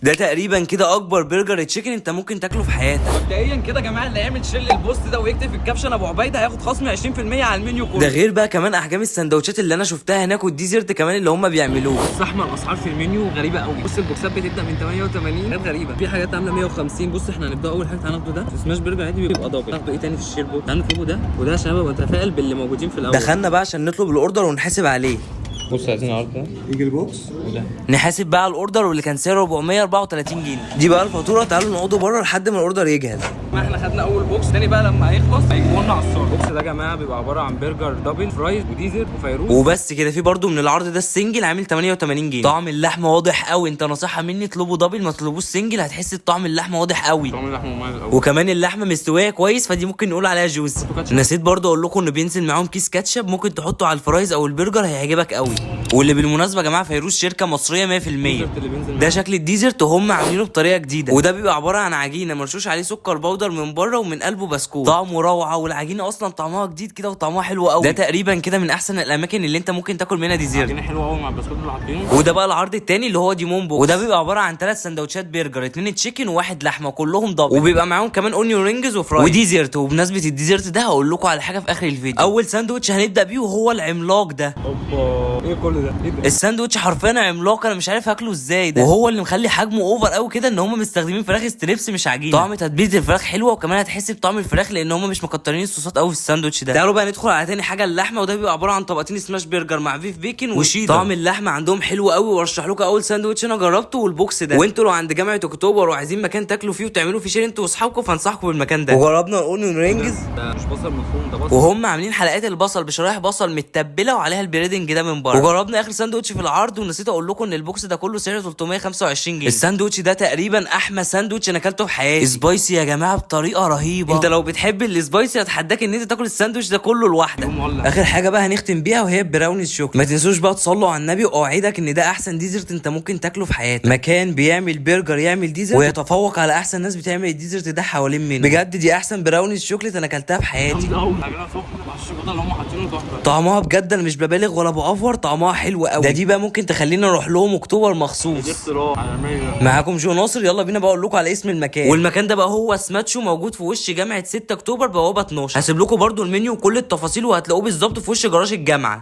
ده تقريبا كده اكبر برجر تشيكن انت ممكن تاكله في حياتك. مبدئيا كده يا جماعه، اللي هيعمل شير البوست ده ويكتب في الكابشن ابو عبيده هياخد خصم 20% على المنيو كله. ده غير بقى كمان احجام السندوتشات اللي انا شفتها هناك والديزرت كمان اللي هم بيعملوه. زحمه الاسعار في المنيو غريبه قوي. بص البوكسات بتبدا من 88، حاجات غريبه، في حاجات عامله 150. بص احنا هنبدا اول حاجه هناخده ده سماش برجر عادي بيبقى دبل. ناخده ايه تاني في الشير بوكس؟ تعالوا نطلبه ده وده عشان ابقى متفائل باللي موجودين في الاول. دخلنا بقى عشان نطلب الاوردر ونحاسب عليه. بص عايزين العرض ده يجي البوكس وده. نحاسب بقى على الاوردر واللي كان سعره 434 جنيه. دي بقى الفاتوره. تعالوا نقعدوا بره لحد ما الاوردر يجهز. ما احنا خدنا اول بوكس، تاني بقى لما هيخلص هيجيبوا لنا عصار. البوكس ده يا جماعه بيبقى عباره عن برجر دبل فرايز وديزر وفيروز وبس كده. في برضو من العرض ده السنجل عامل 88 جنيه. طعم اللحمه واضح قوي. انت نصيحه مني اطلبوا دبل ما تطلبوش سنجل، هتحس بطعم اللحمه واضح قوي. طعم اللحمه مميز قوي. وكمان اللحمه مستويه كويس، فدي ممكن نقول عليها جوسي. نسيت برضو اقول لكم انه بينزل معاهم كيس كاتشب ممكن تحطه على الفرايز او البرجر، هيعجبك قوي. واللي بالمناسبه يا جماعه فيروز شركه مصريه 100%. ده شكل الديزرت وهم عاملينه بطريقه جديده، وده بيبقى عباره عن عجينه مرشوش عليه سكر بودر من بره ومن قلبه بسكوت. طعمه روعه، والعجينه اصلا طعمها جديد كده وطعمها حلو قوي. ده تقريبا كده من احسن الاماكن اللي انت ممكن تاكل منها ديزرت. عجينه حلوه قوي مع البسكوت اللي حاطينه. وده بقى العرض التاني اللي هو ديمون بوكس، وده بيبقى عباره عن 3 سندوتشات برجر، 2 تشيكن وواحد لحمه كلهم دبل، وبيبقى معاهم كمان اونيون رينجز وفرايز وديزرت. وبمناسبه الديزرت ده هقول لكم على حاجه في اخر الفيديو. اول ساندوتش هنبدا بيه وهو العملاق ده. اوبا ايه كل ده؟ ايه ده؟ الساندوتش حرفيا عملاق، انا مش عارف اكله ازاي ده. وهو اللي مخلي حجمه اوفر قوي كده ان هم مستخدمين فراخ ستريبس مش عجينه. طعم تتبيله الفراخ حلوه، وكمان هتحس بطعم الفراخ لان هم مش مكترين الصوصات قوي في الساندوتش ده. تعالوا بقى ندخل على تاني حاجه اللحمه، وده بيبقى عباره عن طبقتين سماش برجر مع بيف بيكن وشيدر. طعم اللحمه عندهم حلو قوي، وارشح لكم اول ساندوتش انا جربته والبوكس ده. وانتوا لو عند جامعه اكتوبر وعايزين مكان تاكلوا فيه وتعملوا فيه شير انتوا واصحابكم، فانصحكم بالمكان ده. وجربنا الاونيون رينجز، ده مش بصل مفروم، ده بصل. وهم عاملين حلقات البصل بشرايح بصل متبله وعليها البريدنج ده من بره. وجربنا اخر ساندوتش في العرض، ونسيت اقول لكم ان البوكس ده كله سعره 325 جنيه. الساندوتش ده تقريبا احمى ساندوتش انا اكلته في حياتي. سبايسي يا جماعه بطريقه رهيبه. انت لو بتحب السبايسي اتحداك ان انت تاكل الساندوتش ده كله لوحدك. اخر حاجه بقى هنختم بيها وهي البراونيز شوكليت. ما تنسوش بقى تصلوا على النبي، واوعدك ان ده احسن ديزرت انت ممكن تاكله في حياتك. مكان بيعمل برجر يعمل ديزرت ويتفوق على احسن ناس بتعمل الديزرت ده حوالين منه. بجد دي احسن براونيز شوكليت انا اكلتها في حياتي. الشوكولاته اللي هم حاطينه تحفه. طعمها بجد انا مش ببالغ ولا بافور، طعمها حلو قوي. ده دي بقى ممكن تخلينا نروح لهم اكتوبر مخصوص. معاكم جو ناصر، يلا بينا بقول لكم على اسم المكان. والمكان ده بقى هو سماتشو، موجود في وش جامعه 6 اكتوبر بوابه 12. هسيب لكم برده المنيو وكل التفاصيل، وهتلاقوه بالظبط في وش جراج الجامعه.